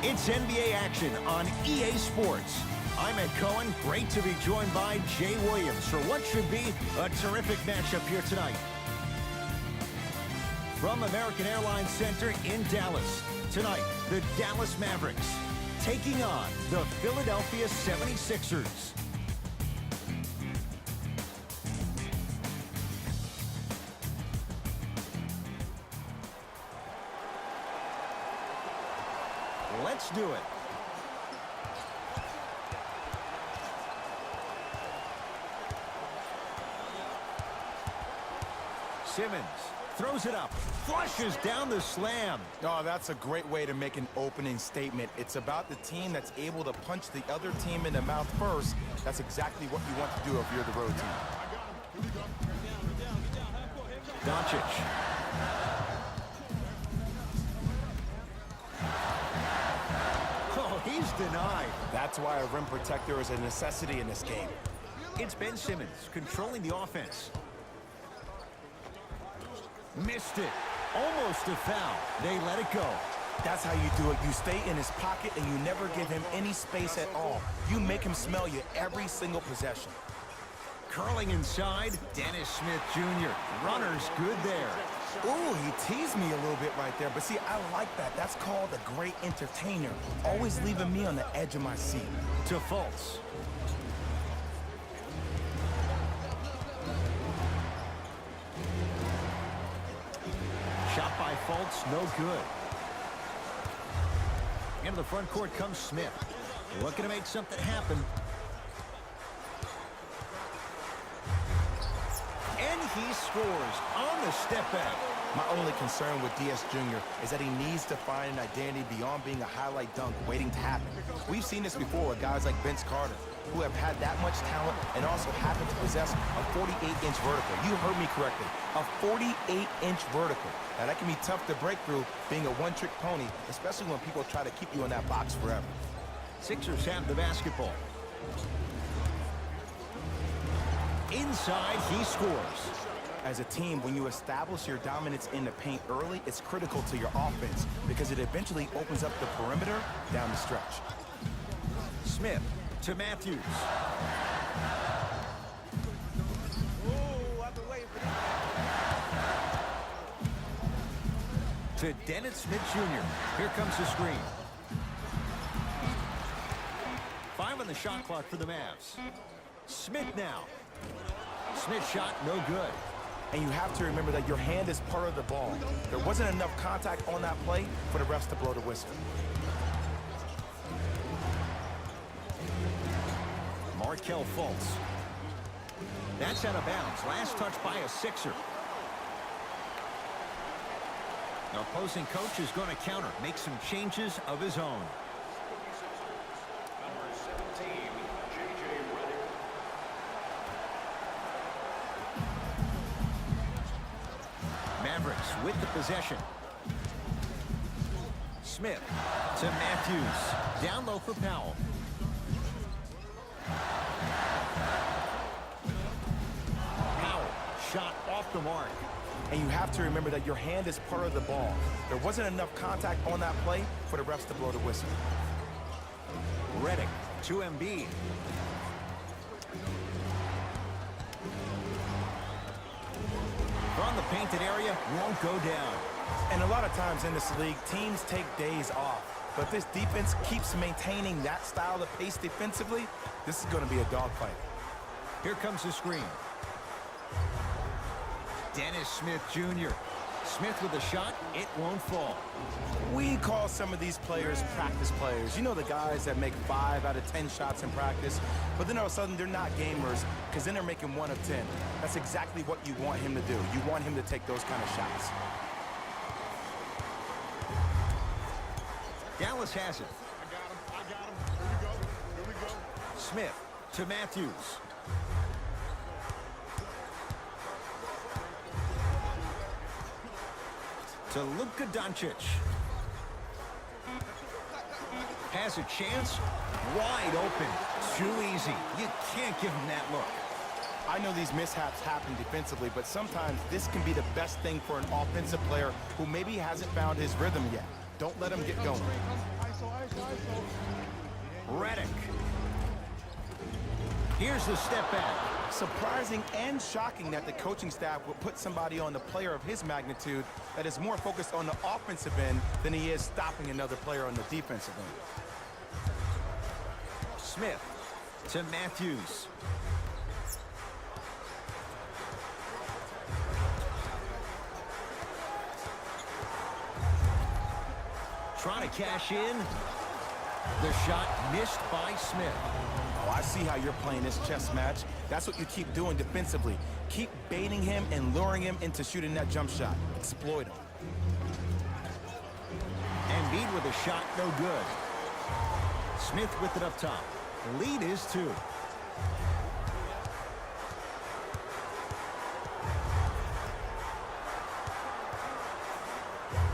It's NBA action on EA Sports. I'm Ed Cohen. Great to be joined by Jay Williams for what should be a terrific matchup here tonight. From American Airlines Center in Dallas, tonight, the Dallas Mavericks taking on the Philadelphia 76ers. Let's do it. Simmons throws it up, flushes down the slam. Oh, that's a great way to make an opening statement. It's about the team that's able to punch the other team in the mouth first. That's exactly what you want to do if you're the road team. Doncic. Oh, he's denied. That's why a rim protector is a necessity in this game. It's Ben Simmons controlling the offense. Missed it. Almost a foul. They let it go. That's how you do it. You stay in his pocket and you never give him any space at all. You make him smell you every single possession. Curling inside, Dennis Smith Jr. Runner's good there. Ooh, he teased me a little bit right there. But see, I like that. That's called a great entertainer. Always leaving me on the edge of my seat. To Fultz. Shot by Fultz, no good. Into the front court comes Smith. Looking to make something happen. And he scores on the step back. My only concern with DS Jr. is that he needs to find an identity beyond being a highlight dunk waiting to happen. We've seen this before with guys like Vince Carter, who have had that much talent and also happen to possess a 48-inch vertical. You heard me correctly, a 48-inch vertical. Now, that can be tough to break through being a one-trick pony, especially when people try to keep you in that box forever. Sixers have the basketball. Inside, he scores. As a team, when you establish your dominance in the paint early, it's critical to your offense because it eventually opens up the perimeter down the stretch. Smith to Matthews. To Dennis Smith Jr. Here comes the screen. 5 on the shot clock for the Mavs. Smith now. Smith shot, no good. And you have to remember that your hand is part of the ball. There wasn't enough contact on that play for the refs to blow the whistle. Markelle Fultz. That's out of bounds. Last touch by a Sixer. The opposing coach is going to counter, make some changes of his own. Mavericks with the possession. Smith to Matthews. Down low for Powell. Powell, shot off the mark. And you have to remember that your hand is part of the ball. There wasn't enough contact on that play for the refs to blow the whistle. Redick to Embiid. From the painted area, won't go down. And a lot of times in this league, teams take days off. But if this defense keeps maintaining that style of pace defensively, this is going to be a dogfight. Here comes the screen. Dennis Smith Jr. Smith with a shot, it won't fall. We call some of these players practice players. You know, the guys that make 5 out of 10 shots in practice, but then all of a sudden they're not gamers because then they're making 1 of 10. That's exactly what you want him to do. You want him to take those kind of shots. Dallas has it. I got him. Here we go. Smith to Matthews. To Luka Doncic. Has a chance. Wide open. Too easy. You can't give him that look. I know these mishaps happen defensively, but sometimes this can be the best thing for an offensive player who maybe hasn't found his rhythm yet. Don't let him get going. Redick. Here's the step back. Surprising and shocking that the coaching staff would put somebody on the player of his magnitude that is more focused on the offensive end than he is stopping another player on the defensive end. Smith to Matthews. Trying to cash in. The shot missed by Smith. Oh, I see how you're playing this chess match. That's what you keep doing defensively. Keep baiting him and luring him into shooting that jump shot. Exploit him. Embiid with a shot, no good. Smith with it up top. The lead is 2.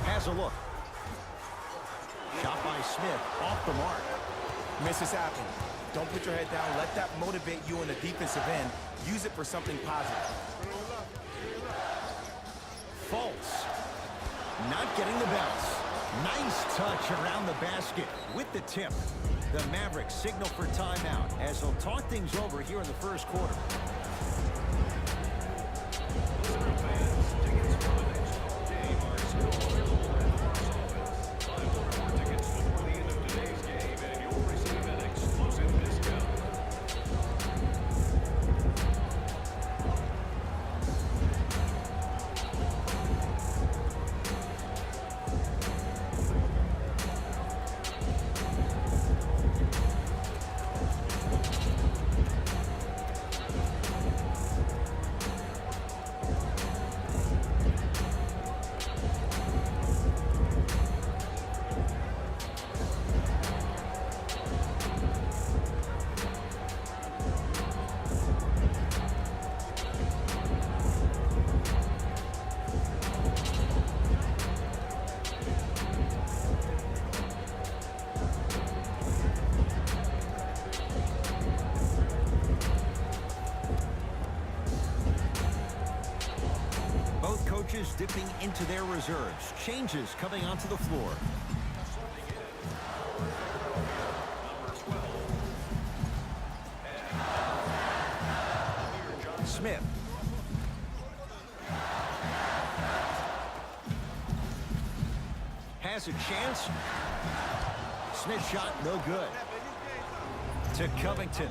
Has a look. Shot by Smith, off the mark. Misses happen. Don't put your head down. Let that motivate you in the defensive end. Use it for something positive. False. Not getting the bounce. Nice touch around the basket with the tip. The Mavericks signal for timeout as they'll talk things over here in the first quarter. Coaches dipping into their reserves. Changes coming onto the floor. Smith. Has a chance. Smith shot, no good. To Covington.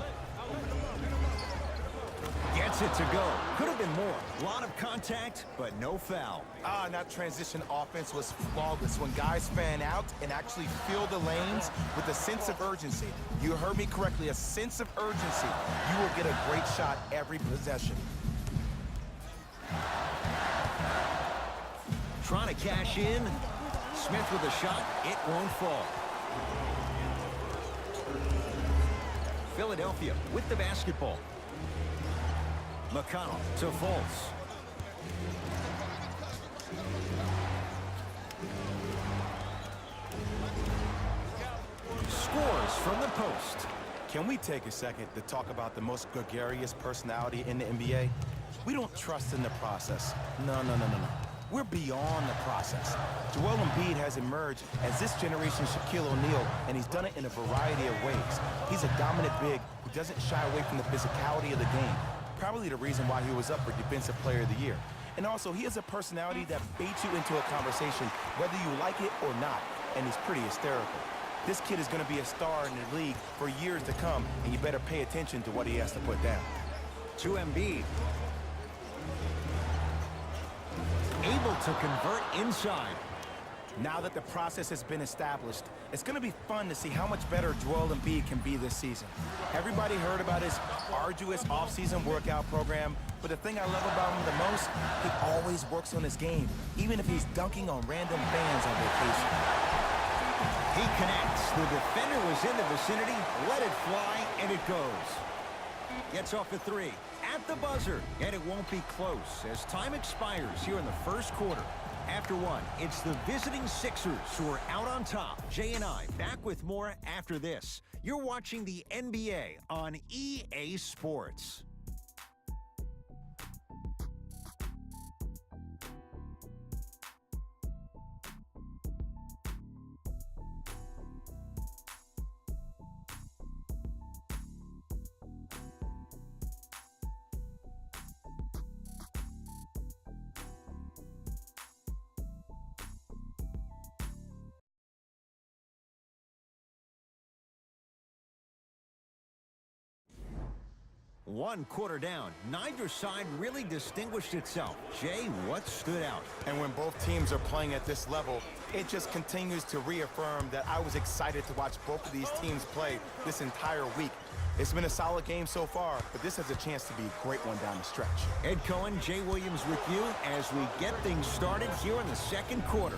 Gets it to go. Could have been more. A lot of contact, but no foul. And that transition offense was flawless. When guys fan out and actually fill the lanes with a sense of urgency. You heard me correctly, a sense of urgency. You will get a great shot every possession. Trying to cash in. Smith with a shot. It won't fall. Philadelphia with the basketball. McConnell to Fultz. Scores from the post. Can we take a second to talk about the most gregarious personality in the NBA? We don't trust in the process. No. We're beyond the process. Joel Embiid has emerged as this generation's Shaquille O'Neal, and he's done it in a variety of ways. He's a dominant big who doesn't shy away from the physicality of the game. Probably the reason why he was up for Defensive Player of the Year. And also, he has a personality that baits you into a conversation, whether you like it or not, and he's pretty hysterical. This kid is going to be a star in the league for years to come, and you better pay attention to what he has to put down. To Embiid. Able to convert inside. Now that the process has been established, it's going to be fun to see how much better Joel Embiid can be this season. Everybody heard about his arduous offseason workout program, but the thing I love about him the most, he always works on his game, even if he's dunking on random fans on vacation. He connects. The defender was in the vicinity, let it fly, and it goes. Gets off a 3 at the buzzer, and it won't be close as time expires here in the first quarter. After one, it's the visiting Sixers who are out on top. Jay and I back with more after this. You're watching the NBA on EA Sports. One quarter down. Neither side really distinguished itself. Jay, what stood out? And when both teams are playing at this level, it just continues to reaffirm that I was excited to watch both of these teams play this entire week. It's been a solid game so far, but this has a chance to be a great one down the stretch. Ed Cohen, Jay Williams with you as we get things started here in the second quarter.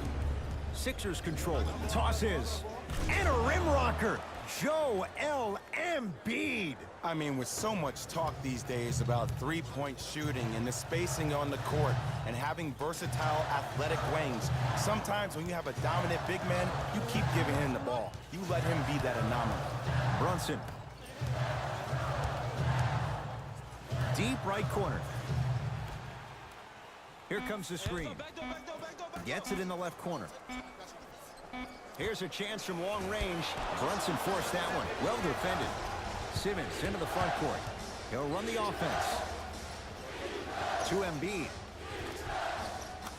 Sixers control it. Toss is. And a rim rocker. Joel Embiid. I mean, with so much talk these days about three-point shooting and the spacing on the court and having versatile athletic wings, sometimes when you have a dominant big man, you keep giving him the ball. You let him be that anomaly. Brunson. Deep right corner. Here comes the screen. Gets it in the left corner. Here's a chance from long range. Brunson forced that one. Well defended. Simmons into the front court. He'll run the offense. To Embiid.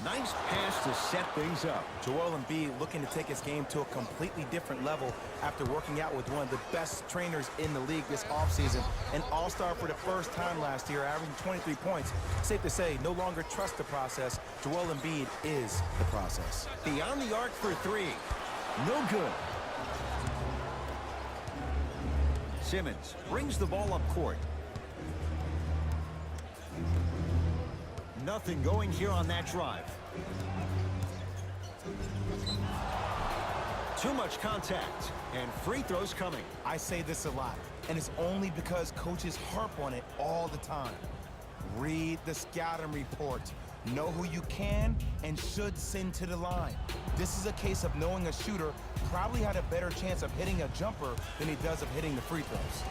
Nice pass to set things up. Joel Embiid looking to take his game to a completely different level after working out with one of the best trainers in the league this offseason. An all-star for the first time last year, averaging 23 points. Safe to say, no longer trust the process. Joel Embiid is the process. Beyond the arc for three. No good. Simmons brings the ball up court. Nothing going here on that drive. Too much contact, and free throws coming. I say this a lot, and it's only because coaches harp on it all the time. Read the scouting report. Know who you can and should send to the line. This is a case of knowing a shooter probably had a better chance of hitting a jumper than he does of hitting the free throws.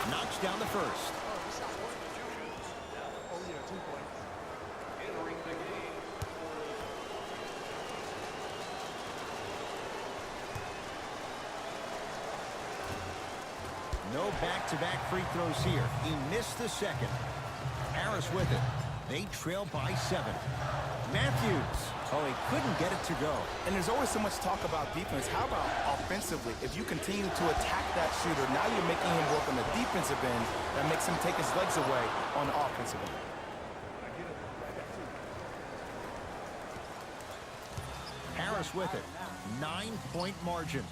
Knocks down the first. No back-to-back free throws here. He missed the second. Harris with it. They trail by 7. Matthews. Oh, he couldn't get it to go. And there's always so much talk about defense. How about offensively? If you continue to attack that shooter, now you're making him work on the defensive end. That makes him take his legs away on the offensive end. Harris with it. 9-point margin.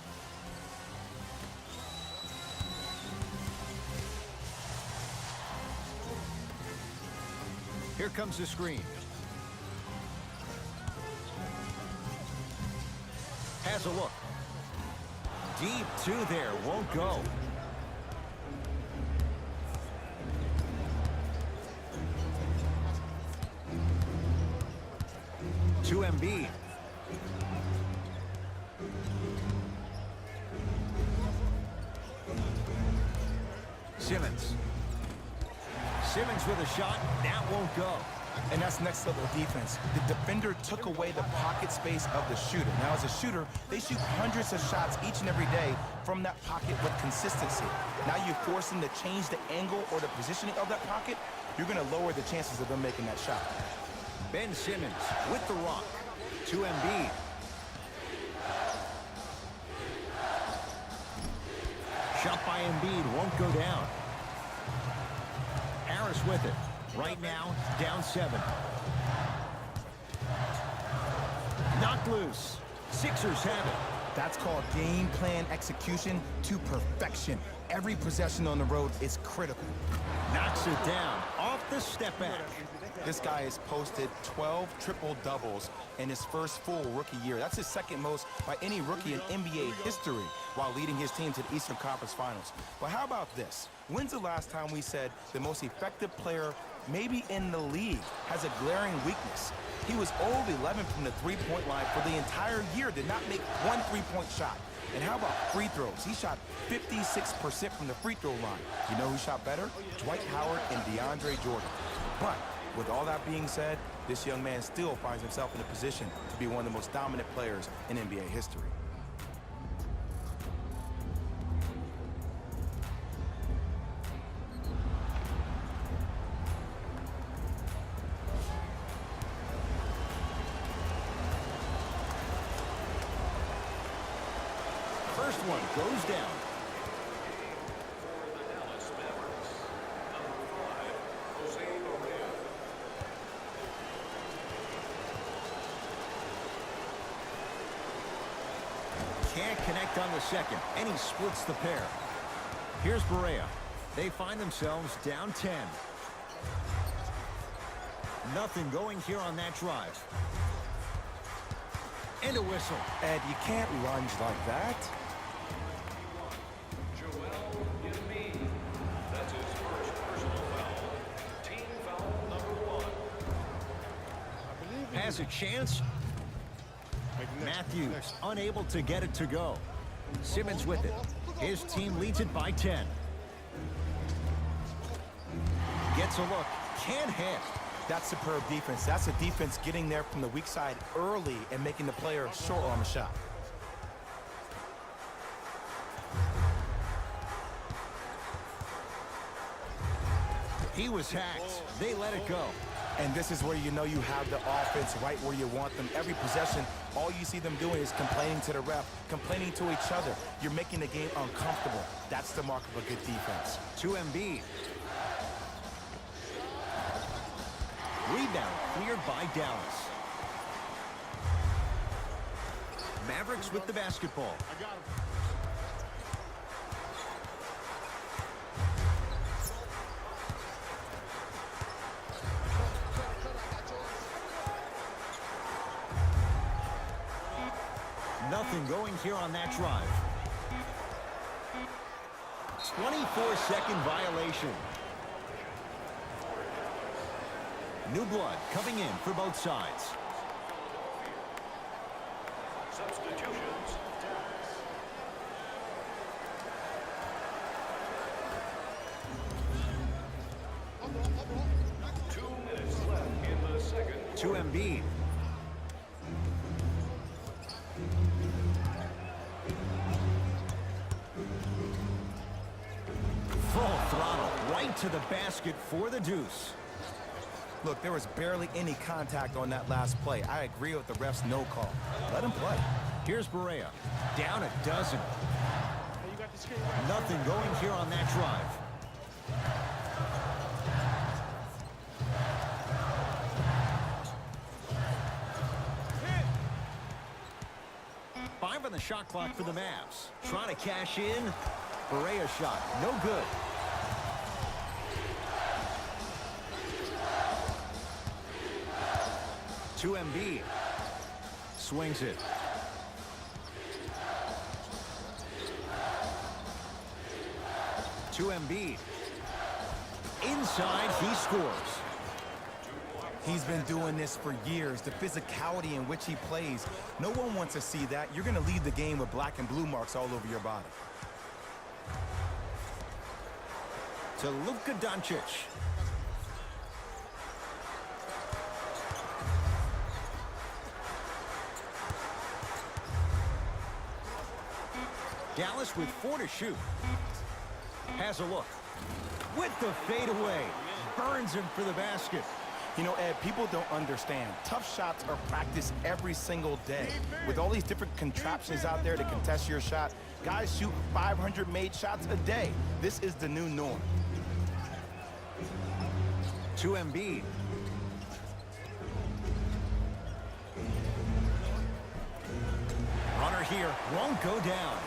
Here comes the screen. Has a look. Deep two there. Won't go. To Embiid. Simmons. Simmons with a shot. That won't go. And that's next level defense. The defender took away the pocket space of the shooter. Now, as a shooter, they shoot hundreds of shots each and every day from that pocket with consistency. Now you force them to change the angle or the positioning of that pocket, you're going to lower the chances of them making that shot. Ben Simmons with the rock. To Embiid. Shot by Embiid won't go down. Harris with it. Right now, down 7. Knocked loose. Sixers have it. That's called game plan execution to perfection. Every possession on the road is critical. Knocks it down off the step back. This guy has posted 12 triple-doubles in his first full rookie year. That's his second most by any rookie in NBA history while leading his team to the Eastern Conference Finals. But how about this? When's the last time we said the most effective player maybe in the league has a glaring weakness? He was 0 of 11 from the three-point line for the entire year, did not make one three-point shot. And how about free throws? He shot 56% from the free throw line. You know who shot better? Dwight Howard and DeAndre Jordan. But with all that being said, this young man still finds himself in a position to be one of the most dominant players in NBA history. First one goes down. Can't connect on the second, and he splits the pair. Here's Barea. They find themselves down 10. Nothing going here on that drive. And a whistle. Ed, you can't lunge like that. That's his first personal foul. Team foul number 1. Has a chance. Matthews unable to get it to go. Simmons with it. His team leads it by 10. Gets a look. Can't hit. That's superb defense. That's a defense getting there from the weak side early and making the player short on the shot. He was hacked. They let it go. And this is where you know you have the offense right where you want them. Every possession, all you see them doing is complaining to the ref, complaining to each other. You're making the game uncomfortable. That's the mark of a good defense. To Embiid. Rebound cleared by Dallas. Mavericks with the basketball. I got him. Nothing going here on that drive. 24-second violation. New blood coming in for both sides. Substitutions. 2 minutes left in the second. To Embiid. Full throttle right to the basket for the deuce. Look, there was barely any contact on that last play. I agree with the ref's no call. Let him play. Here's Barea. Down a dozen. Hey, you got the screen right. Nothing going here on that drive. Five on the shot clock for the Mavs. Trying to cash in. Barea shot. No good. To Embiid. Swings it. To Embiid. Inside, he scores. He's been doing this for years. The physicality in which he plays. No one wants to see that. You're going to lead the game with black and blue marks all over your body. To Luka Doncic. Dallas with 4 to shoot. Has a look. With the fadeaway. Burns him for the basket. You know, Ed, people don't understand. Tough shots are practiced every single day. With all these different contraptions out there to contest your shot, guys shoot 500 made shots a day. This is the new norm. To Embiid. Runner here won't go down.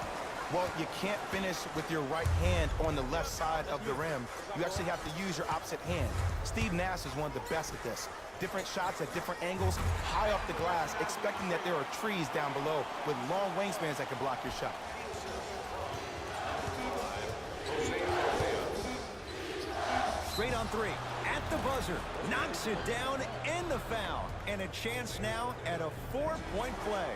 Well, you can't finish with your right hand on the left side of the rim. You actually have to use your opposite hand. Steve Nash is one of the best at this. Different shots at different angles, high off the glass, expecting that there are trees down below with long wingspans that can block your shot. Straight on 3. At the buzzer. Knocks it down and the foul. And a chance now at a 4-point play.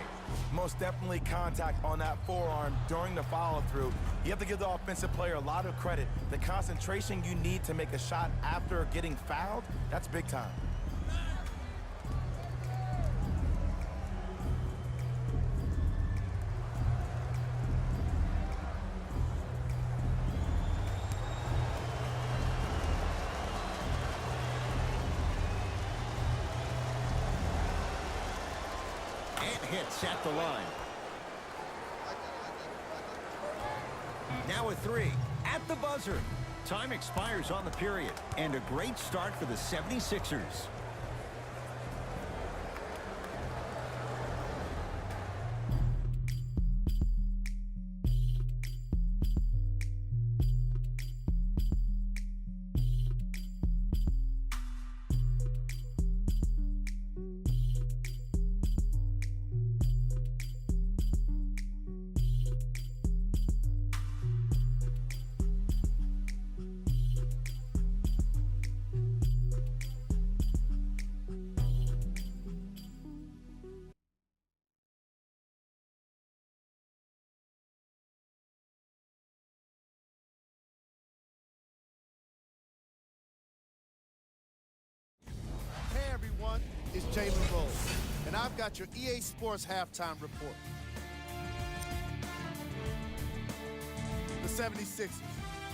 Most definitely contact on that forearm during the follow-through. You have to give the offensive player a lot of credit. The concentration you need to make a shot after getting fouled, that's big time. And hits at the line. Now a three at the buzzer. Time expires on the period, and a great start for the 76ers. Hey everyone, it's Jalen Rose, and I've got your EA Sports halftime report. The 76ers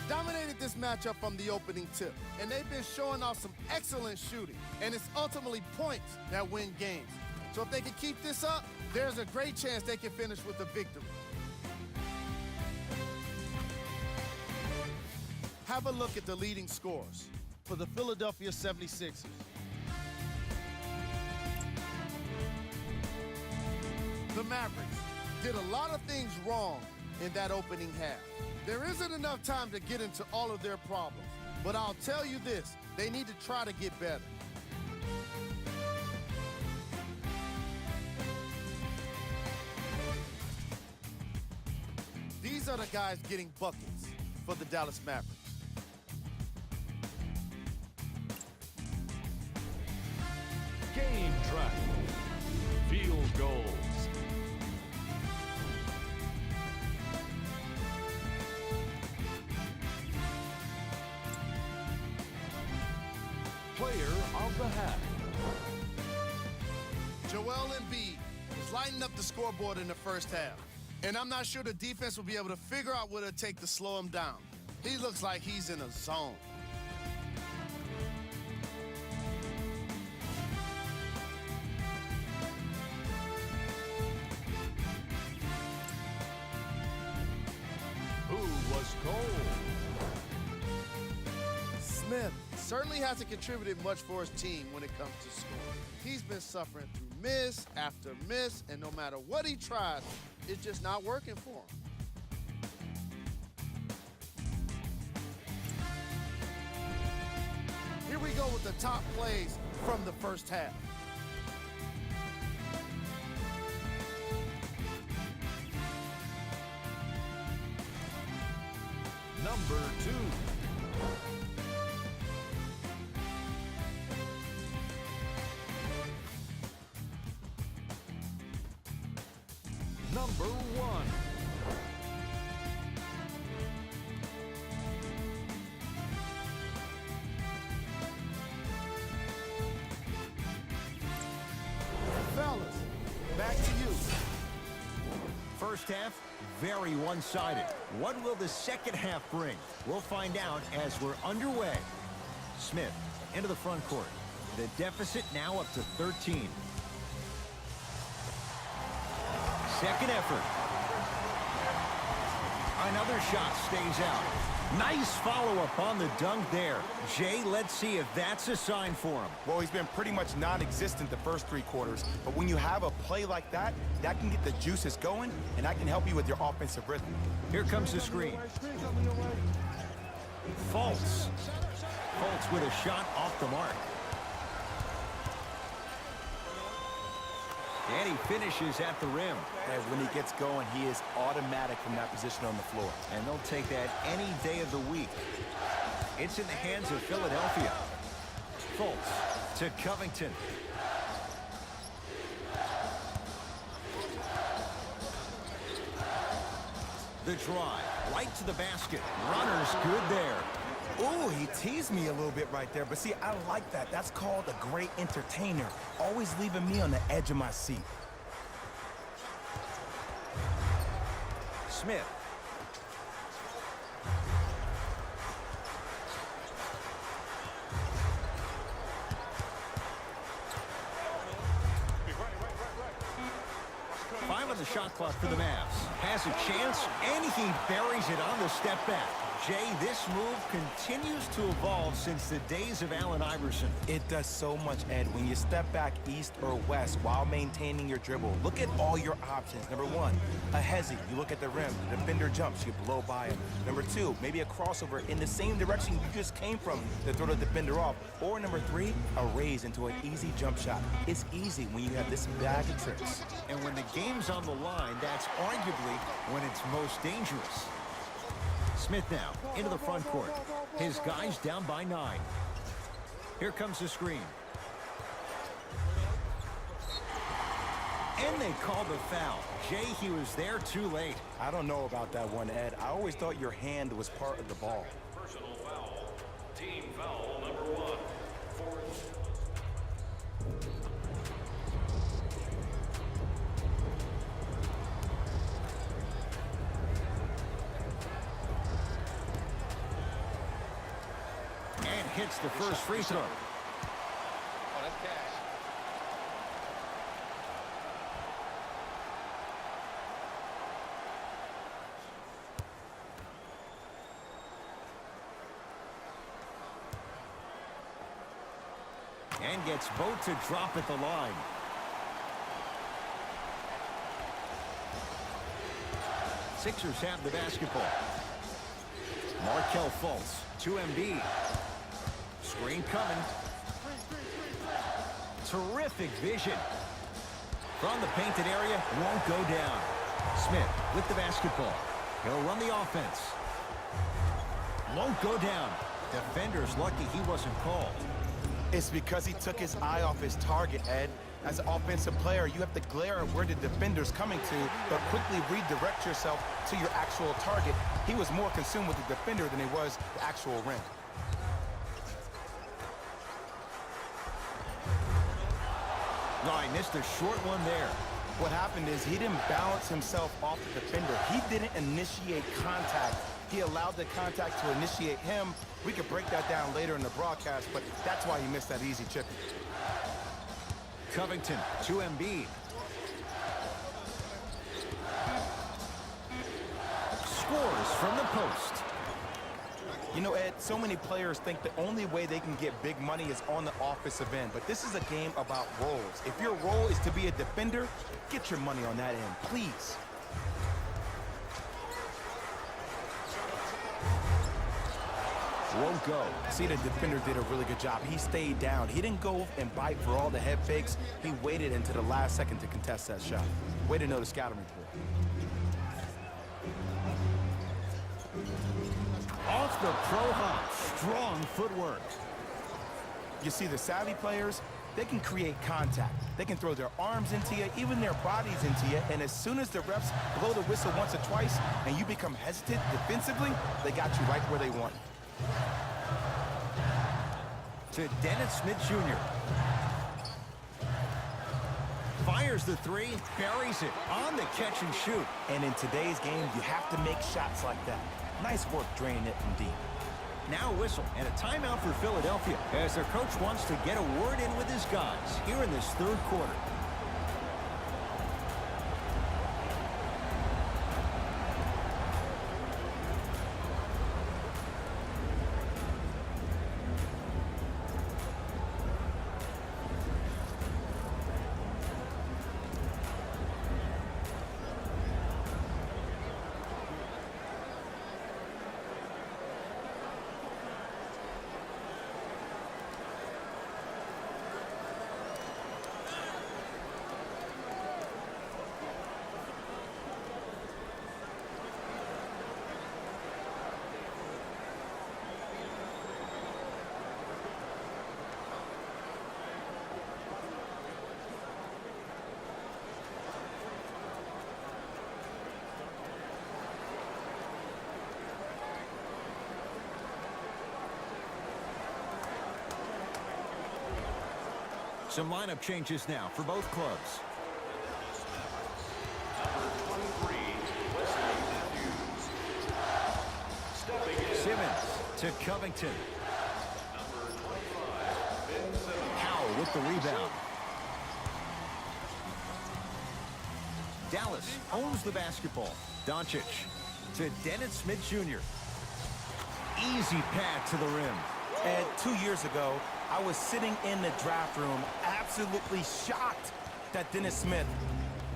dominated this matchup from the opening tip, and they've been showing off some excellent shooting, and it's ultimately points that win games. So if they can keep this up, there's a great chance they can finish with a victory. Have a look at the leading scores for the Philadelphia 76ers. The Mavericks did a lot of things wrong in that opening half. There isn't enough time to get into all of their problems, but I'll tell you this, they need to try to get better. These are the guys getting buckets for the Dallas Mavericks. Game track. Field goals. Player of the half. Joel Embiid was lighting up the scoreboard in the first half, and I'm not sure the defense will be able to figure out what it'll take to slow him down. He looks like he's in a zone. Who was cold? Smith certainly hasn't contributed much for his team when it comes to scoring. He's been suffering through miss after miss, and no matter what he tries, it's just not working for him. Here we go with the top plays from the first half. Number 2. Number 1. Fellas, back to you. First half, very one-sided. What will the second half bring? We'll find out as we're underway. Smith into the front court. The deficit now up to 13. Second effort. Another shot stays out. Nice follow-up on the dunk there. Jay, let's see if that's a sign for him. Well, he's been pretty much non-existent the first 3 quarters, but when you have a play like that, that can get the juices going, and that can help you with your offensive rhythm. Here comes the screen. Fultz. Fultz with a shot off the mark. And he finishes at the rim. And when he gets going, he is automatic from that position on the floor. And they'll take that any day of the week. It's in the hands of Philadelphia. Fultz to Covington. The drive, right to the basket. Runner's good there. Ooh, he teased me a little bit right there, but see, I like that. That's called a great entertainer, always leaving me on the edge of my seat. Smith. on the shot clock for the Mavs. Has a chance, and he buries it on the step back. Jay, this move continues to evolve since the days of Allen Iverson. It does so much, Ed. When you step back east or west while maintaining your dribble, look at all your options. Number one, a hezzy. You look at the rim. The defender jumps. You blow by him. Number two, maybe a crossover in the same direction you just came from to throw the defender off. Or number three, a raise into an easy jump shot. It's easy when you have this bag of tricks. And when the game's on the line, that's arguably when it's most dangerous. Smith now into the front court. His guys down by 9. Here comes the screen. And they call the foul. Jay, he was there too late. I don't know about that one, Ed. I always thought your hand was part of the ball. Personal foul. Team foul number 1. Fourth. And hits the first free throw. Oh, that's cash. And gets both to drop at the line. Sixers have the basketball. Markelle Fultz to Embiid. Screen coming. Terrific vision. From the painted area, won't go down. Smith with the basketball. He'll run the offense. Won't go down. Defender's lucky he wasn't called. It's because he took his eye off his target, Ed. As an offensive player, you have to glare at where the defender's coming to, but quickly redirect yourself to your actual target. He was more consumed with the defender than he was the actual rim. No, I missed a short one there. What happened is he didn't balance himself off the defender. He didn't initiate contact. He allowed the contact to initiate him. We could break that down later in the broadcast, but that's why he missed that easy chip. Covington to Embiid. Scores from the post. You know, Ed, so many players think the only way they can get big money is on the offensive end, but this is a game about roles. If your role is to be a defender, get your money on that end, please. Won't go. See, the defender did a really good job. He stayed down. He didn't go and bite for all the head fakes. He waited until the last second to contest that shot. Way to know the scouting report. Off the pro hop. Strong footwork. You see, the savvy players, they can create contact. They can throw their arms into you, even their bodies into you, and as soon as the refs blow the whistle once or twice and you become hesitant defensively, they got you right where they want you. To Dennis Smith Jr. Fires the three, buries it on the catch and shoot. And in today's game, you have to make shots like that. Nice work draining it from deep. Now a whistle and a timeout for Philadelphia as their coach wants to get a word in with his guys here in this third quarter. Some lineup changes now for both clubs. Number 23, Wesley Matthews. Stepping in. Simmons to Covington. Number 25, Ben Simmons. Powell with the rebound. Dallas owns the basketball. Doncic to Dennis Smith Jr. Easy pad to the rim. And 2 years ago, I was sitting in the draft room absolutely shocked that Dennis Smith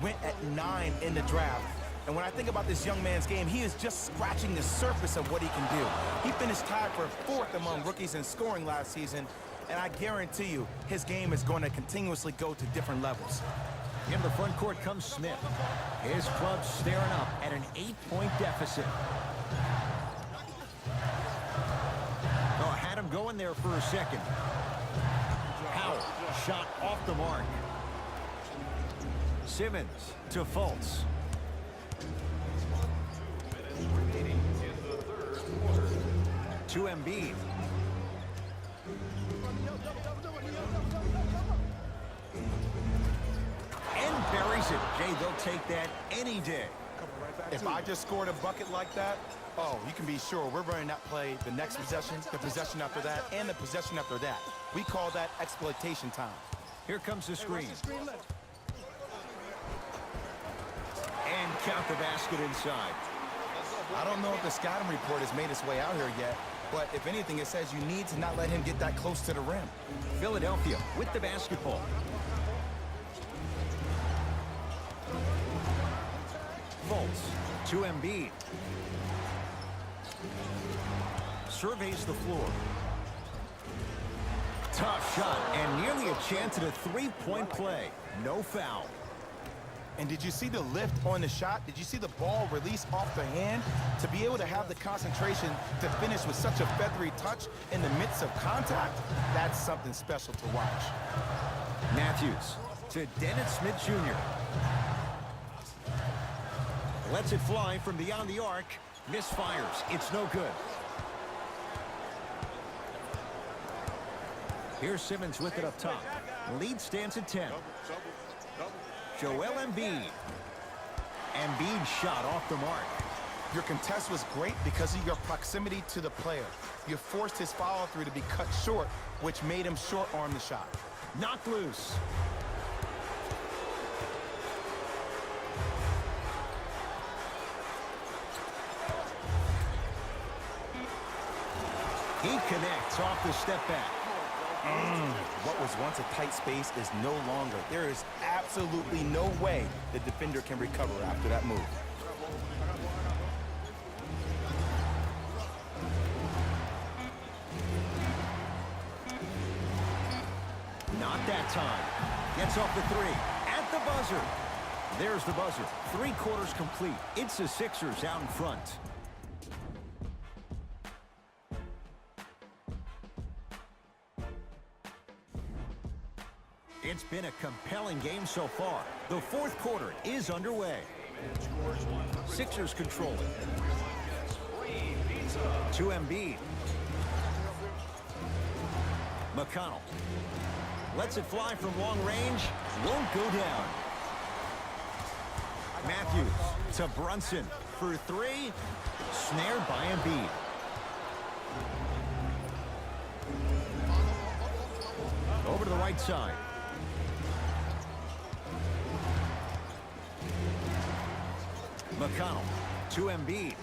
went at 9 in the draft. And when I think about this young man's game, he is just scratching the surface of what he can do. He finished tied for 4th among rookies in scoring last season, and I guarantee you his game is going to continuously go to different levels. In the front court comes Smith. His club staring up at an 8-point deficit. Oh, had him going there for a second. Powell, shot off the mark. Simmons to Fultz. To Embiid. And buries it. Jay, they'll take that any day. If I just scored a bucket like that, oh, you can be sure we're running that play the next possession, the possession after that, and the possession after that. We call that exploitation time. Here comes the screen. And count the basket inside. I don't know if the scouting report has made its way out here yet, but if anything, it says you need to not let him get that close to the rim. Philadelphia with the basketball. Fultz to Embiid. Surveys the floor. Tough shot and nearly a chance at a three-point play. No foul. And did you see the lift on the shot? Did you see the ball release off the hand? To be able to have the concentration to finish with such a feathery touch in the midst of contact, that's something special to watch. Matthews to Dennis Smith Jr. Lets it fly from beyond the arc. Misfires. It's no good. Here's Simmons with it up top. Lead stands at 10. Joel Embiid. Embiid shot off the mark. Your contest was great because of your proximity to the player. You forced his follow-through to be cut short, which made him short-arm the shot. Knocked loose. He connects off the step back. What was once a tight space is no longer. There is absolutely no way the defender can recover after that move. Not that time. Gets off the three. At the buzzer. There's the buzzer. 3 quarters complete. It's the Sixers out in front. It's been a compelling game so far. The 4th quarter is underway. Sixers control it. To Embiid. McConnell. Lets it fly from long range. Won't go down. Matthews to Brunson for 3. Snared by Embiid. Over to the right side. McConnell to Embiid.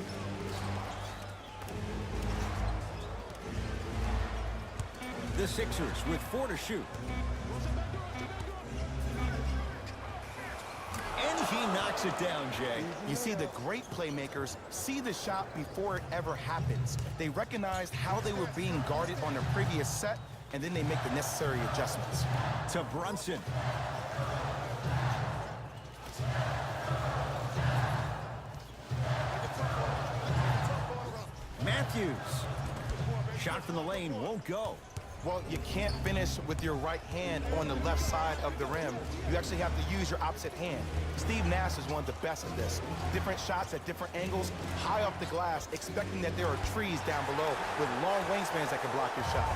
The Sixers with 4 to shoot. And he knocks it down, Jay. You see, the great playmakers see the shot before it ever happens. They recognized how they were being guarded on their previous set, and then they make the necessary adjustments. To Brunson. Matthews. Shot from the lane won't go. Well, you can't finish with your right hand on the left side of the rim. You actually have to use your opposite hand. Steve Nash is one of the best at this. Different shots at different angles, high off the glass, expecting that there are trees down below with long wingspans that can block your shot.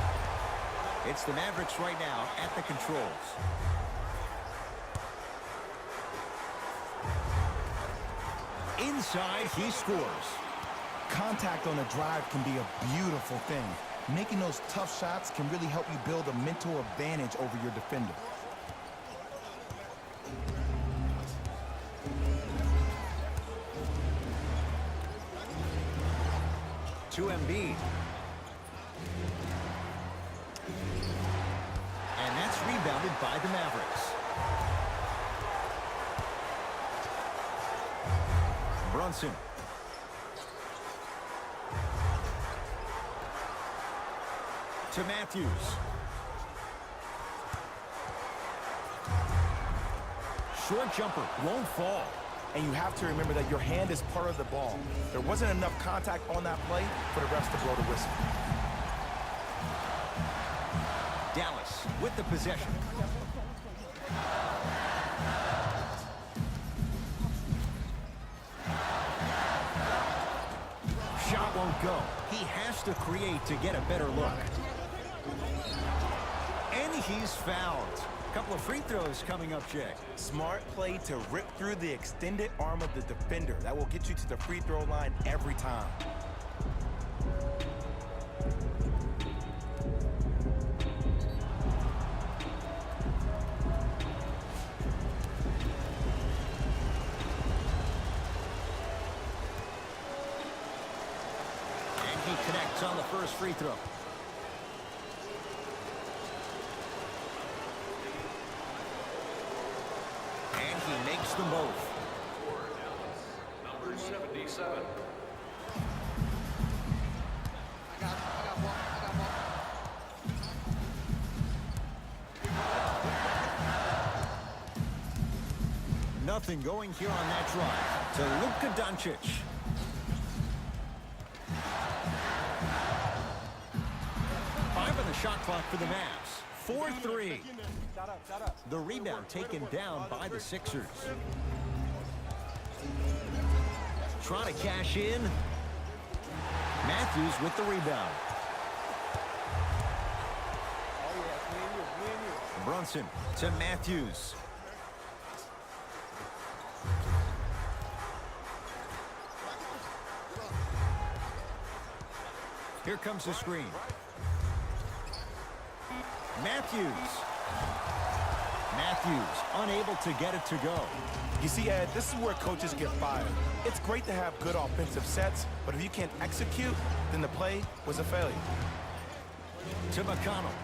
It's the Mavericks right now at the controls. Inside, he scores. Contact on a drive can be a beautiful thing. Making those tough shots can really help you build a mental advantage over your defender. To Embiid. And that's rebounded by the Mavericks. Brunson. To Matthews. Short jumper won't fall. And you have to remember that your hand is part of the ball. There wasn't enough contact on that play for the refs to blow the whistle. Dallas with the possession. Shot won't go. He has to create to get a better look. And he's fouled. Couple of free throws coming up, Jay. Smart play to rip through the extended arm of the defender. That will get you to the free throw line every time. And he connects on the first free throw. And he makes them both. For Dallas, number 77. Nothing going here on that drive to Luka Doncic. Five on the shot clock for the Mavs. 4-3. The rebound taken down by the Sixers. Trying to cash in. Matthews with the rebound. Brunson to Matthews. Here comes the screen. Matthews unable to get it to go. You see, Ed, this is where coaches get fired. It's great to have good offensive sets, but if you can't execute, then the play was a failure. To McConnell.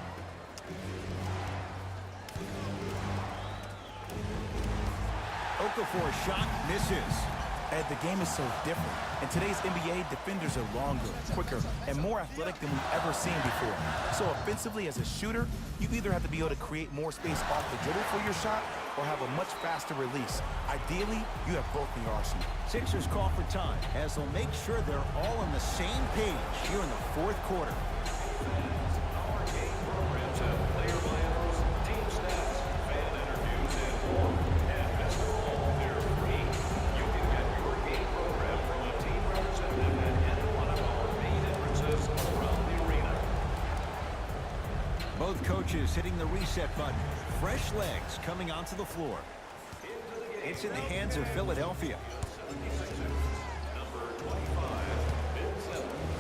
Okafor's shot misses. Ed, the game is so different. In today's NBA, defenders are longer, quicker, and more athletic than we've ever seen before. So offensively, as a shooter, you either have to be able to create more space off the dribble for your shot or have a much faster release. Ideally, you have both in your arsenal. Sixers call for time as they'll make sure they're all on the same page here in the fourth quarter. Our game programs have player bios, team stats, fan interviews, and more. And best of all, they're free. You can get your game program from a team representative at any one of our main entrances around the arena. Both coaches hitting the reset button. Fresh legs coming onto the floor. It's in the hands of Philadelphia. Number 25, Ben Simmons.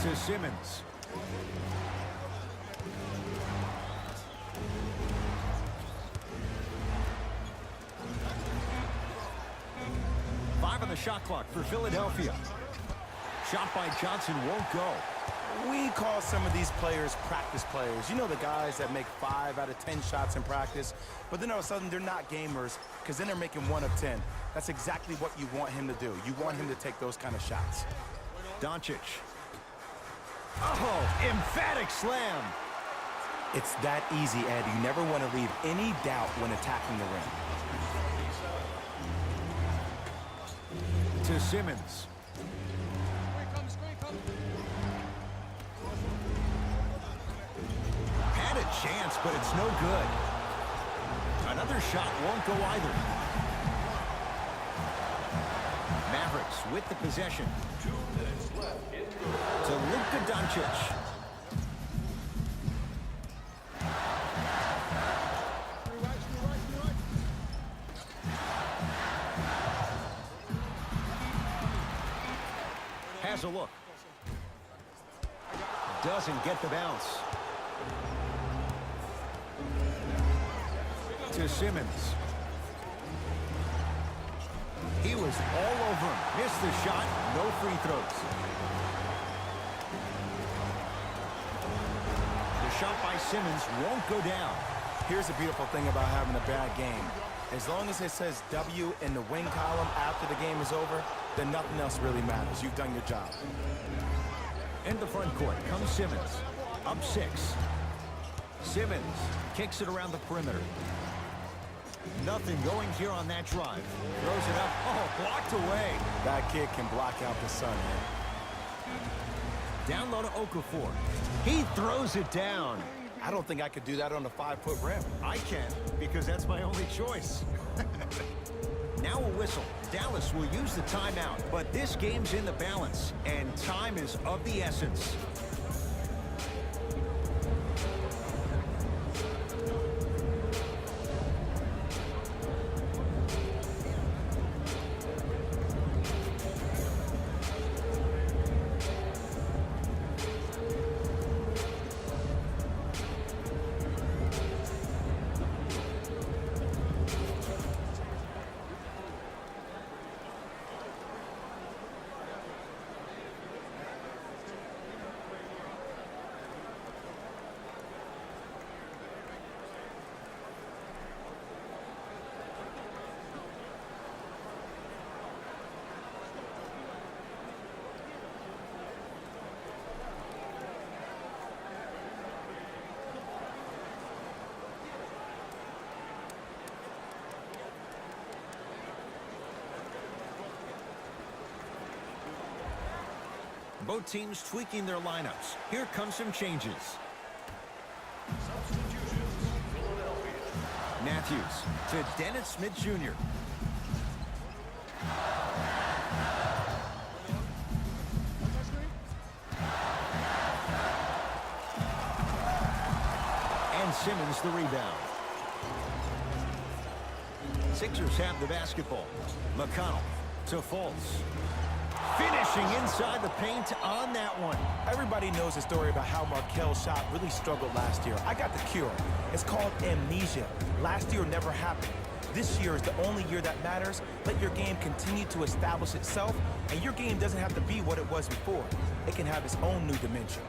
To Simmons. Five on the shot clock for Philadelphia. Shot by Johnson won't go. We call some of these players practice players. You know, the guys that make 5 out of 10 shots in practice, but then all of a sudden they're not gamers because then they're making 1 of 10. That's exactly what you want him to do. You want him to take those kind of shots. Doncic. Oh, emphatic slam. It's that easy, Ed. You never want to leave any doubt when attacking the rim. To Simmons. Had a chance, but it's no good. Another shot won't go either. Mavericks with the possession. 2 minutes left in the To Luka Doncic. Has a look. Doesn't get the bounce. To Simmons. He was all over him. Missed the shot. No free throws. The shot by Simmons won't go down. Here's the beautiful thing about having a bad game. As long as it says W in the win column after the game is over, then nothing else really matters. You've done your job. In the front court comes Simmons. Up 6. Simmons kicks it around the perimeter. Nothing going here on that drive. Throws it up. Oh, blocked away. That kid can block out the sun, man. Down low to Okafor. He throws it down. I don't think I could do that on a 5-foot rim. I can, because that's my only choice. Now a whistle. Dallas will use the timeout, but this game's in the balance, and time is of the essence. Both teams tweaking their lineups. Here comes some changes. Substitutions. Philadelphia. Matthews to Dennis Smith Jr. And Simmons the rebound. Sixers have the basketball. McConnell to Fultz. Finishing inside the paint on that one. Everybody knows the story about how Markel's shot really struggled last year. I got the cure. It's called amnesia. Last year never happened. This year is the only year that matters. Let your game continue to establish itself, and your game doesn't have to be what it was before. It can have its own new dimension.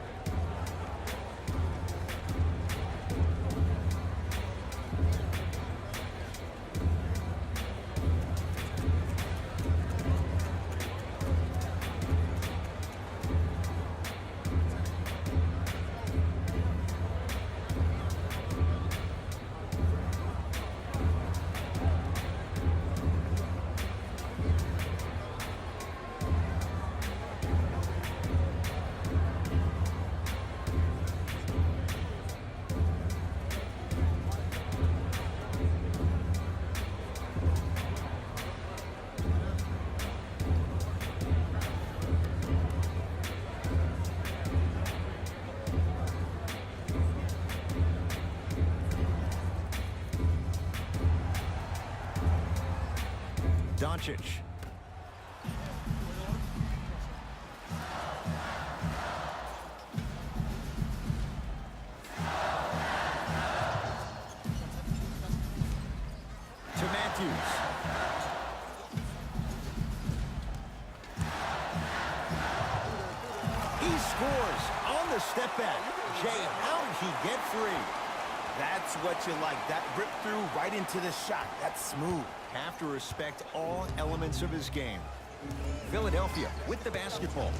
Doncic. To Matthews. He scores on the step back. Jay, how did he get free? That's what you like. That rip through right into the shot. That's smooth. Have to respect all elements of his game. Philadelphia with the basketball.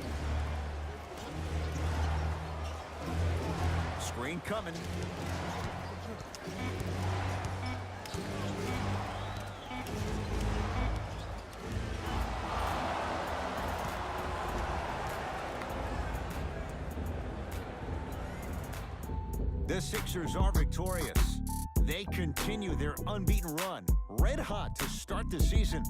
Screen coming. The Sixers are victorious. They continue their unbeaten run, red hot to start the season.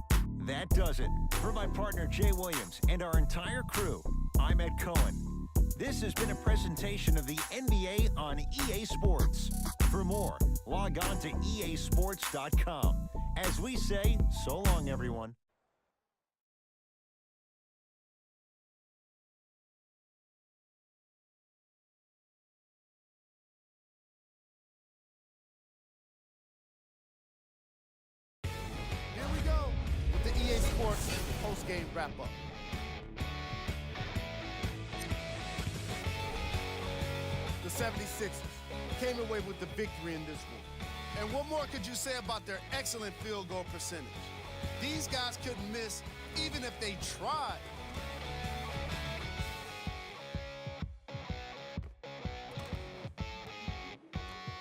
That does it. For my partner Jay Williams and our entire crew, I'm Ed Cohen. This has been a presentation of the NBA on EA Sports. For more, log on to easports.com. As we say, so long, everyone. Here we go with the EA Sports game wrap up. The 76ers came away with the victory in this one. And what more could you say about their excellent field goal percentage? These guys couldn't miss even if they tried.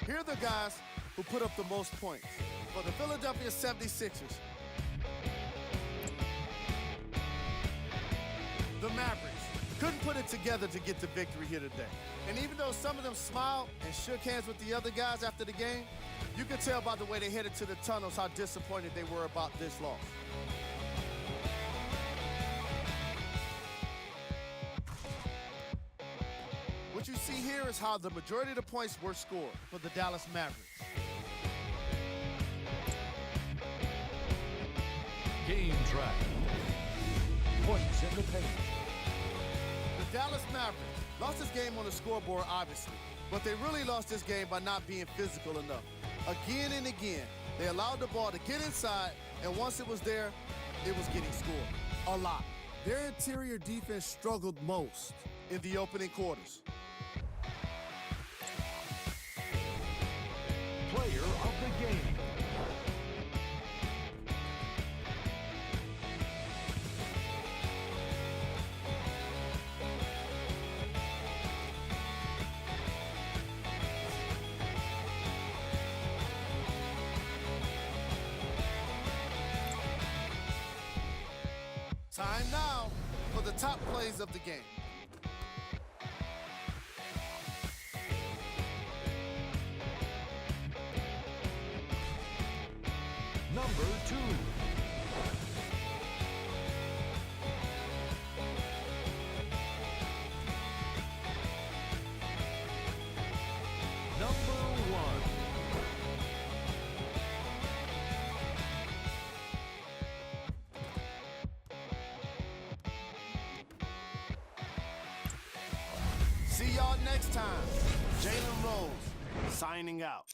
Here are the guys who put up the most points. For the Philadelphia 76ers, the Mavericks couldn't put it together to get the victory here today. And even though some of them smiled and shook hands with the other guys after the game, you could tell by the way they headed to the tunnels how disappointed they were about this loss. What you see here is how the majority of the points were scored for the Dallas Mavericks. Game track. Points in the paint. The Dallas Mavericks lost this game on the scoreboard, obviously, but they really lost this game by not being physical enough. Again and again, they allowed the ball to get inside, and once it was there, it was getting scored. A lot. Their interior defense struggled most in the opening quarters. Player of the game. Time now for the top plays of the game. Number 2. Number 1. See y'all next time. Jalen Rose signing out.